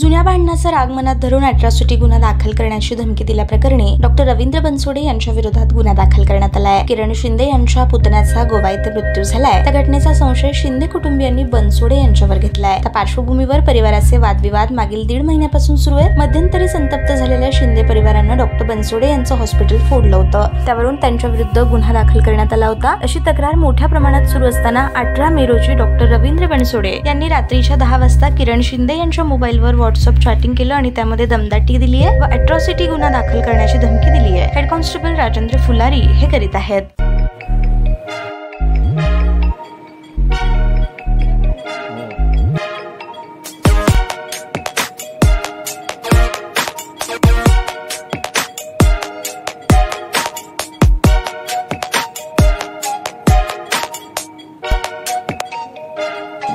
जुन्या भांडणाचा राग मनात धरून अॅट्रॉसिटी गुन्हा दाखल करण्याची धमकी दिल्याप्रकरणी डॉक्टर रवींद्र बनसोडे यांच्या विरोधात गुन्हा दाखल करण्यात आलाय। किरण शिंदे यांच्या पुतण्याचा गोवा येथे मृत्यू झालाय। त्या घटनेचा संशय शिंदे कुटुंबियांनी बनसोडे यांच्यावर घेतलाय। त्या पार्श्वभूमीवर परिवाराचे वादविवाद मागील 1.5 महिन्यापासून सुरू आहेत। मध्यंतरी संतप्त झालेल्या शिंदे परिवारानं डॉक्टर बनसोडे यांचं हॉस्पिटल फोडलं होतं। त्यावरून त्यांच्या विरुद्ध गुन्हा दाखल करण्यात आला होता। अशी तक्रार मोठ्या प्रमाणात सुरू असताना 18 मे रोजी डॉक्टर रवींद्र बनसोडे यांनी रात्रीच्या 10 वाजता किरण शिंदे यांच्या मोबाईलवर व्हॉट्सअप चॅटिंग केलं आणि त्यामध्ये दमदाटी दिली आहे व अॅट्रॉसिटी गुन्हा दाखल करण्याची धमकी दिली आहे। हेड कॉन्स्टेबल राजेंद्र फुलारी हे करीत आहेत।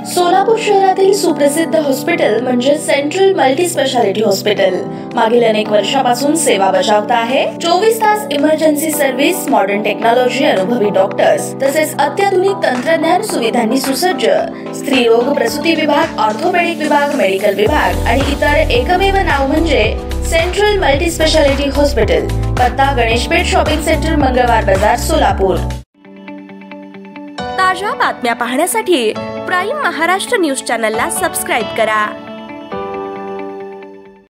सोलापूर शहरातील सुप्रसिद्ध हॉस्पिटल म्हणजे सेंट्रल मल्टी स्पेशालिटी हॉस्पिटल मागील अनेक वर्षापासून सेवा बजावत आहे। 24 तास इमर्जन्सी सर्व्हिस, मॉडर्न टेक्नॉलॉजी, अनुभवी डॉक्टर्स तसेच अत्याधुनिक तंत्रज्ञान सुविधांनी सुसज्ज स्त्रीरोग प्रसूती विभाग, ऑर्थोपेडिक विभाग, मेडिकल विभाग आणि इतर एकमेव नाव म्हणजे सेंट्रल मल्टी स्पेशालिटी हॉस्पिटल। पत्ता गणेशपेठ शॉपिंग सेंटर, मंगळवार बाजार, सोलापूर। ताज्या बातम्या पाहण्यासाठी प्राईम महाराष्ट्र न्यूज चॅनलला सबस्क्राईब करा।